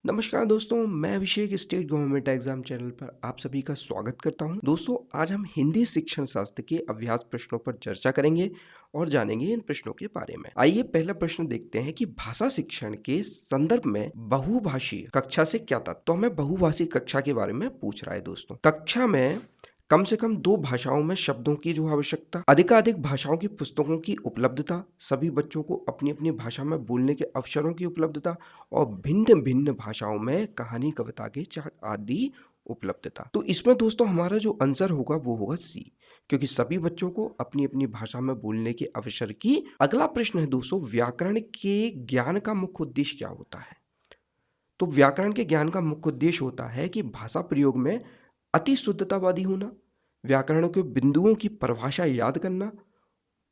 नमस्कार दोस्तों, मैं अभिषेक स्टेट गवर्नमेंट एग्जाम चैनल पर आप सभी का स्वागत करता हूं। दोस्तों, आज हम हिंदी शिक्षण शास्त्र के अभ्यास प्रश्नों पर चर्चा करेंगे और जानेंगे इन प्रश्नों के बारे में। आइए पहला प्रश्न देखते हैं कि भाषा शिक्षण के संदर्भ में बहुभाषीय कक्षा से क्या तात्पर्य। तो हमें बहुभाषी कक्षा के बारे में पूछ रहा है। दोस्तों, कक्षा में कम से कम 2 भाषाओं में शब्दों की जो आवश्यकता, अधिकाधिक भाषाओं की पुस्तकों की उपलब्धता, सभी बच्चों को अपनी अपनी भाषा में बोलने के अवसरों की उपलब्धता और भिन्न भिन्न भाषाओं में कहानी, कविता के चार्ट आदि उपलब्धता। तो इसमें दोस्तों हमारा जो आंसर होगा वो होगा सी, क्योंकि सभी बच्चों को अपनी अपनी भाषा में बोलने के अवसर की। अगला प्रश्न है दोस्तों, व्याकरण के ज्ञान का मुख्य उद्देश्य क्या होता है। तो व्याकरण के ज्ञान का मुख्य उद्देश्य होता है कि भाषा प्रयोग में अति शुद्धतावादी होना, व्याकरण के बिंदुओं की परिभाषा याद करना,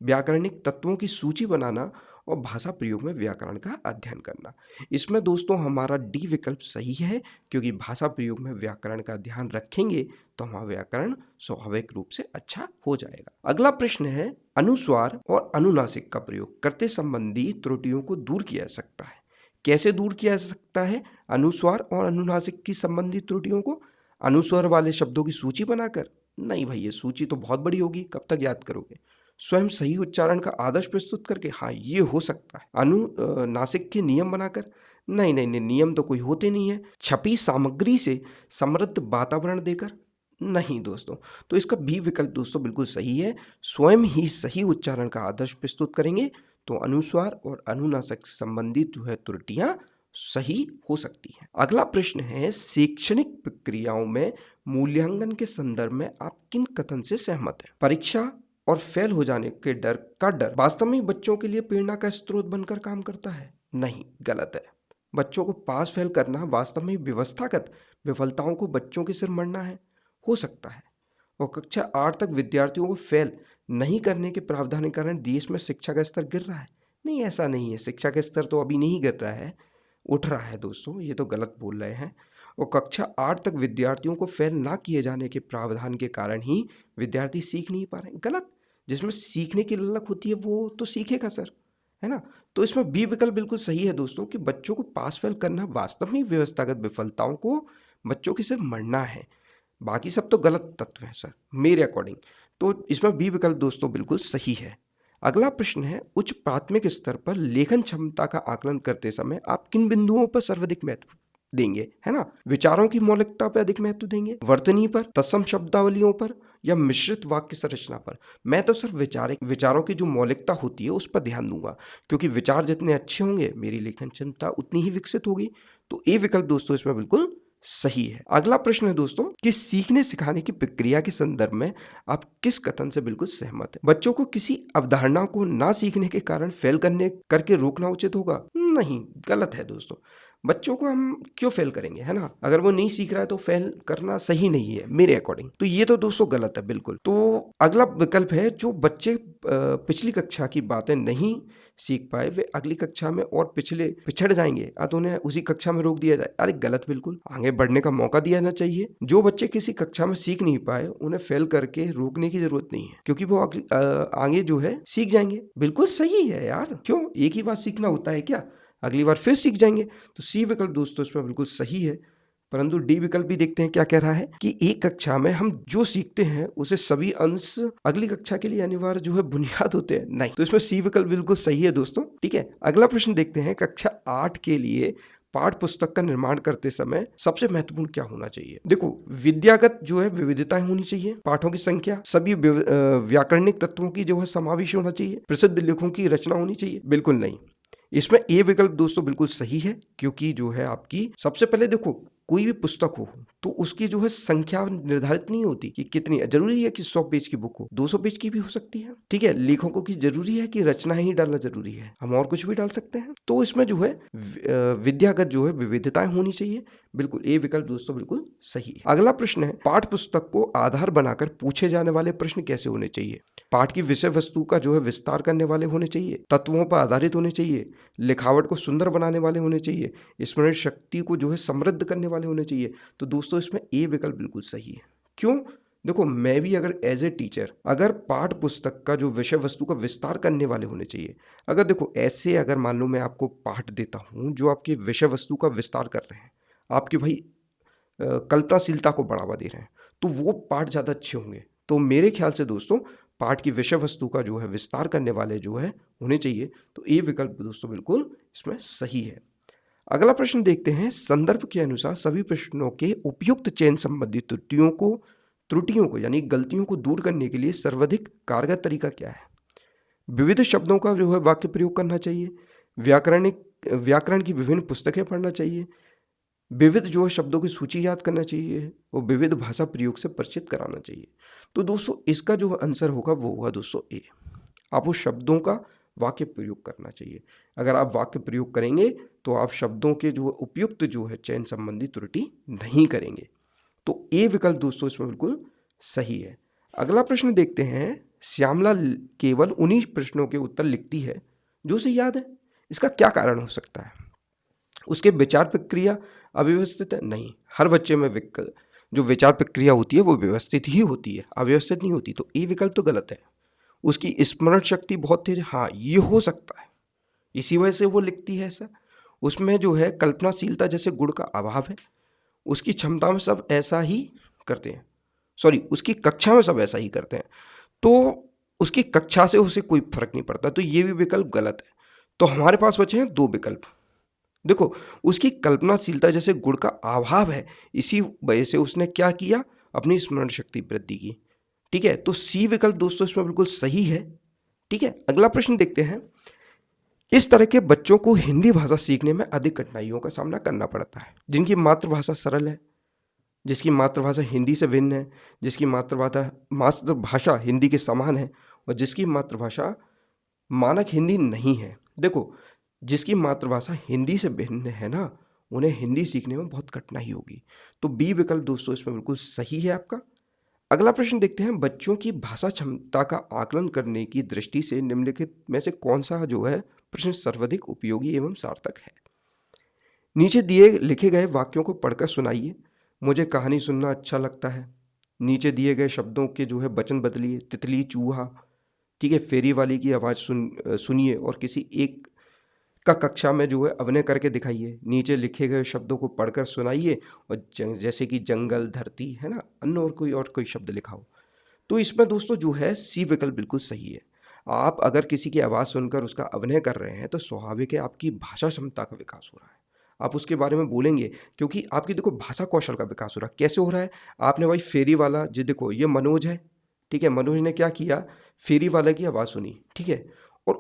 व्याकरणिक तत्वों की सूची बनाना और भाषा प्रयोग में व्याकरण का अध्ययन करना। इसमें दोस्तों हमारा डी विकल्प सही है, क्योंकि भाषा प्रयोग में व्याकरण का ध्यान रखेंगे तो हमारा व्याकरण स्वाभाविक रूप से अच्छा हो जाएगा। अगला प्रश्न है, अनुस्वार और अनुनासिक का प्रयोग करते संबंधी त्रुटियों को दूर किया जा सकता है। कैसे दूर किया जा सकता है अनुस्वार और अनुनासिक की संबंधित त्रुटियों को? अनुस्वार वाले शब्दों की सूची बनाकर? नहीं भाई, ये सूची तो बहुत बड़ी होगी, कब तक याद करोगे। स्वयं सही उच्चारण का आदर्श प्रस्तुत करके? हाँ, ये हो सकता है। अनुनासिक के नियम बनाकर? नहीं नहीं नहीं, नियम तो कोई होते नहीं है। छपी सामग्री से समृद्ध वातावरण देकर? नहीं दोस्तों। तो इसका बी विकल्प दोस्तों बिल्कुल सही है। स्वयं ही सही उच्चारण का आदर्श प्रस्तुत करेंगे तो अनुस्वार और अनुनासिक संबंधित जो है त्रुटियां सही हो सकती हैं। अगला प्रश्न है, शैक्षणिक प्रक्रियाओं में मूल्यांकन के संदर्भ में आप किन कथन से सहमत हैं। परीक्षा और फेल हो जाने के डर वास्तव में बच्चों के लिए प्रेरणा का स्रोत बनकर काम करता है? नहीं, गलत है। बच्चों को पास फेल करना वास्तव में व्यवस्थागत विफलताओं को बच्चों के सिर मढ़ना है, हो सकता है। और कक्षा 8 तक विद्यार्थियों को फेल नहीं करने के प्रावधान के कारण देश में शिक्षा का स्तर गिर रहा है? नहीं, ऐसा नहीं है। शिक्षा का स्तर तो अभी नहीं गिर रहा है, उठ रहा है दोस्तों, ये तो गलत बोल रहे हैं। और कक्षा 8 तक विद्यार्थियों को फेल ना किए जाने के प्रावधान के कारण ही विद्यार्थी सीख नहीं पा रहे हैं। गलत। जिसमें सीखने की ललक होती है वो तो सीखेगा सर, है ना। तो इसमें बी विकल्प बिल्कुल सही है दोस्तों, कि बच्चों को पास फेल करना वास्तव में व्यवस्थागत विफलताओं को बच्चों के सिर्फ मरना है। बाकी सब तो गलत तत्व है सर, मेरे अकॉर्डिंग। तो इसमें बी विकल्प दोस्तों बिल्कुल सही है। अगला प्रश्न है, उच्च प्राथमिक स्तर पर लेखन क्षमता का आकलन करते समय आप किन बिंदुओं पर सर्वाधिक महत्व देंगे, है ना। विचारों की मौलिकता पर अधिक महत्व देंगे, वर्तनी पर, तत्सम शब्दावलियों पर, या मिश्रित वाक्य संरचना पर। मैं तो सिर्फ विचारों की जो मौलिकता होती है उस पर ध्यान दूंगा, क्योंकि विचार जितने अच्छे होंगे मेरी लेखन क्षमता उतनी ही विकसित होगी। तो ए विकल्प दोस्तों इसमें बिल्कुल सही है। अगला प्रश्न है दोस्तों, कि सीखने सिखाने की प्रक्रिया के संदर्भ में आप किस कथन से बिल्कुल सहमत हैं। बच्चों को किसी अवधारणा को ना सीखने के कारण फेल करके रोकना उचित होगा? नहीं, गलत है दोस्तों। बच्चों को हम क्यों फेल करेंगे, है ना। अगर वो नहीं सीख रहा है तो फेल करना सही नहीं है मेरे अकॉर्डिंग। तो ये तो दोस्तों गलत है बिल्कुल। तो अगला विकल्प है, जो बच्चे पिछली कक्षा की बातें नहीं सीख पाए वे अगली कक्षा में और पिछड़ जाएंगे, तो उन्हें उसी कक्षा में रोक दिया जाए। अरे गलत, बिल्कुल आगे बढ़ने का मौका दिया जाना चाहिए। जो बच्चे किसी कक्षा में सीख नहीं पाए उन्हें फेल करके रोकने की जरूरत नहीं है, क्योंकि वो आगे जो है सीख जाएंगे। बिल्कुल सही है यार, क्यों एक ही बार सीखना होता है क्या, अगली बार फिर सीख जाएंगे। तो सी विकल्प दोस्तों इसमें बिल्कुल सही है। परंतु डी विकल्प भी देखते हैं क्या कह रहा है, कि एक कक्षा में हम जो सीखते हैं उसे सभी अंश अगली कक्षा के लिए अनिवार्य जो है बुनियाद होते हैं। नहीं, तो इसमें सी विकल्प बिल्कुल सही है दोस्तों। ठीक है, अगला प्रश्न देखते हैं, कक्षा 8 के लिए पाठ पुस्तक का निर्माण करते समय सबसे महत्वपूर्ण क्या होना चाहिए। देखो, विद्यागत जो है विविधताएं होनी चाहिए, पाठों की संख्या, सभी व्याकरणिक तत्वों की जो है समावेश होना चाहिए, प्रसिद्ध लेखों की रचना होनी चाहिए। बिल्कुल नहीं। इसमें ए विकल्प दोस्तों बिल्कुल सही है, क्योंकि जो है आपकी सबसे पहले देखो, कोई भी पुस्तक हो तो उसकी जो है संख्या निर्धारित नहीं होती कि कितनी। जरूरी है कि 100 पेज की बुक हो, 200 पेज की भी हो सकती है। ठीक है, लेखकों की जरूरी है कि रचना ही डालना जरूरी है, हम और कुछ भी डाल सकते हैं। तो इसमें जो है विद्यागत जो है विविधताएं होनी चाहिए। बिल्कुल ए विकल्प दोस्तों बिल्कुल सही है। अगला प्रश्न है, पाठ पुस्तक को आधार बनाकर पूछे जाने वाले प्रश्न कैसे होने चाहिए। पाठ की विषय वस्तु का जो है विस्तार करने वाले होने चाहिए, तत्वों पर आधारित होने चाहिए, लिखावट को सुंदर बनाने वाले होने चाहिए, स्मरण शक्ति को जो है समृद्ध करने वाले होने चाहिए। तो दोस्तों इसमें ए विकल्प बिल्कुल सही है। क्यों? देखो, मैं भी अगर एज ए टीचर अगर पाठ पुस्तक का जो विषय वस्तु का विस्तार करने वाले होने चाहिए, अगर देखो ऐसे अगर मान लो मैं आपको पाठ देता हूं जो आपकी विषय वस्तु का विस्तार कर रहे हैं, आपकी भाई कल्पनाशीलता को बढ़ावा दे रहे हैं, तो वो पाठ ज़्यादा अच्छे होंगे। तो मेरे ख्याल से दोस्तों पाठ की विषय वस्तु का जो है विस्तार करने वाले जो है होने चाहिए। तो ए विकल्प दोस्तों बिल्कुल इसमें सही है। अगला प्रश्न देखते हैं, संदर्भ के अनुसार सभी प्रश्नों के उपयुक्त चयन संबंधी त्रुटियों को यानी गलतियों को दूर करने के लिए सर्वाधिक कारगर तरीका क्या है? विविध शब्दों का जो है वाक्य प्रयोग करना चाहिए, व्याकरण की विभिन्न पुस्तकें पढ़ना चाहिए, विविध जो है शब्दों की सूची याद करना चाहिए और विविध भाषा प्रयोग से परिचित कराना चाहिए। तो दोस्तों इसका जो आंसर होगा वो होगा दोस्तों ए, आपको शब्दों का वाक्य प्रयोग करना चाहिए। अगर आप वाक्य प्रयोग करेंगे तो आप शब्दों के जो उपयुक्त जो है चयन संबंधी त्रुटि नहीं करेंगे। तो ए विकल्प दोस्तों इसमें बिल्कुल सही है। अगला प्रश्न देखते हैं, श्यामला केवल उन्हीं प्रश्नों के उत्तर लिखती है जो उसे याद है, इसका क्या कारण हो सकता है? उसके विचार प्रक्रिया अव्यवस्थित है? नहीं, हर बच्चे में जो विचार प्रक्रिया होती है वो व्यवस्थित ही होती है, अव्यवस्थित नहीं होती। तो ए विकल्प तो गलत है। उसकी स्मरण शक्ति बहुत तेज है, हाँ ये हो सकता है, इसी वजह से वो लिखती है ऐसा। उसमें जो है कल्पनाशीलता जैसे गुण का अभाव है। उसकी क्षमता में सब ऐसा ही करते हैं, उसकी कक्षा में सब ऐसा ही करते हैं, तो उसकी कक्षा से उसे कोई फर्क नहीं पड़ता। तो ये भी विकल्प गलत है। तो हमारे पास बचे हैं दो विकल्प। देखो, उसकी कल्पनाशीलता जैसे गुण का अभाव है, इसी वजह से उसने क्या किया, अपनी स्मरण शक्ति वृद्धि की। ठीक है, तो सी विकल्प दोस्तों इसमें बिल्कुल सही है। ठीक है, अगला प्रश्न देखते हैं, इस तरह के बच्चों को हिंदी भाषा सीखने में अधिक कठिनाइयों का सामना करना पड़ता है। जिनकी मातृभाषा सरल है, जिसकी मातृभाषा हिंदी से भिन्न है, जिसकी मातृभाषा हिंदी के समान है और जिसकी मातृभाषा मानक हिंदी नहीं है। देखो, जिसकी मातृभाषा हिंदी से भिन्न है ना, उन्हें हिंदी सीखने में बहुत कठिनाई होगी। तो बी विकल्प दोस्तों इसमें बिल्कुल सही है आपका। अगला प्रश्न देखते हैं, बच्चों की भाषा क्षमता का आकलन करने की दृष्टि से निम्नलिखित में से कौन सा जो है प्रश्न सर्वाधिक उपयोगी एवं सार्थक है? नीचे दिए लिखे गए वाक्यों को पढ़कर सुनाइए। मुझे कहानी सुनना अच्छा लगता है। नीचे दिए गए शब्दों के जो है वचन बदलिए। तितली, चूहा, ठीक है, फेरी वाली की आवाज़ सुनिए और किसी एक का कक्षा में जो है अभिनय करके दिखाइए। नीचे लिखे गए शब्दों को पढ़कर सुनाइए और जैसे कि जंगल, धरती, है ना, अन्य और कोई शब्द लिखा हो। तो इसमें दोस्तों जो है सी विकल्प बिल्कुल सही है। आप अगर किसी की आवाज़ सुनकर उसका अभिनय कर रहे हैं तो स्वाभाविक है आपकी भाषा क्षमता का विकास हो रहा है। आप उसके बारे में बोलेंगे क्योंकि आपकी देखो भाषा कौशल का विकास हो रहा है। कैसे हो रहा है? आपने भाई फेरी वाला, जी देखो ये मनोज है, ठीक है, मनोज ने क्या किया, फेरी वाले की आवाज़ सुनी, ठीक है, और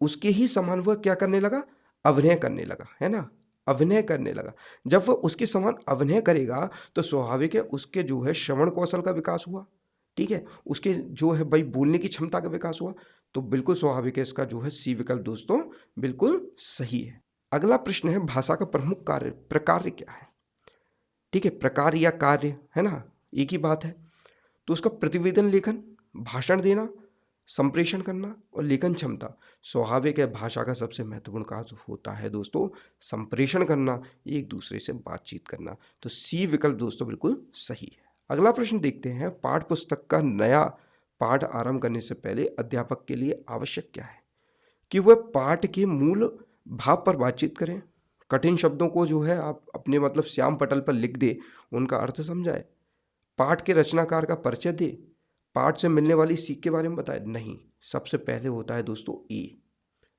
उसके ही समान वह क्या करने लगा, अभिनय करने लगा, है ना, अभिनय करने लगा। जब वह उसके समान अभिनय करेगा तो स्वाभाविक है उसके जो है श्रवण कौशल का विकास हुआ, ठीक है, उसके जो है भाई बोलने की क्षमता का विकास हुआ। तो बिल्कुल स्वाभाविक है इसका जो है सी विकल्प दोस्तों बिल्कुल सही है। अगला प्रश्न है, भाषा का प्रमुख प्रकार क्या है? ठीक है, प्रकार या कार्य, है ना, एक ही बात है। तो उसका प्रतिवेदन लेखन, भाषण देना, संप्रेषण करना और लेखन क्षमता। स्वाभाविक है भाषा का सबसे महत्वपूर्ण कार्य होता है दोस्तों संप्रेषण करना, एक दूसरे से बातचीत करना। तो सी विकल्प दोस्तों बिल्कुल सही है। अगला प्रश्न देखते हैं, पाठ्य पुस्तक का नया पाठ आरंभ करने से पहले अध्यापक के लिए आवश्यक क्या है? कि वह पाठ के मूल भाव पर बातचीत करें, कठिन शब्दों को जो है आप अपने मतलब श्याम पटल पर लिख दे, उनका अर्थ समझाए, पाठ के रचनाकार का परिचय दे, पाठ से मिलने वाली सीख के बारे में बताए। नहीं, सबसे पहले होता है दोस्तों ए,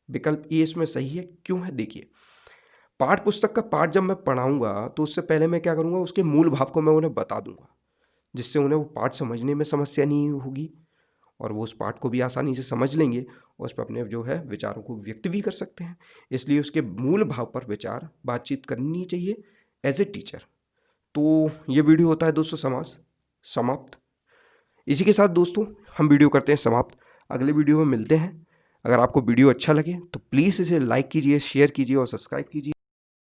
विकल्प ए इसमें सही है। क्यों है? देखिए, पाठ पुस्तक का पाठ जब मैं पढ़ाऊंगा तो उससे पहले मैं क्या करूंगा, उसके मूल भाव को मैं उन्हें बता दूंगा, जिससे उन्हें वो पाठ समझने में समस्या नहीं होगी और वो उस पाठ को भी आसानी से समझ लेंगे और उस पर अपने जो है विचारों को व्यक्त भी कर सकते हैं। इसलिए उसके मूल भाव पर विचार बातचीत करनी चाहिए एज ए टीचर। तो ये वीडियो होता है दोस्तों समाप्त। इसी के साथ दोस्तों हम वीडियो करते हैं समाप्त। अगले वीडियो में मिलते हैं। अगर आपको वीडियो अच्छा लगे तो प्लीज़ इसे लाइक कीजिए, शेयर कीजिए और सब्सक्राइब कीजिए।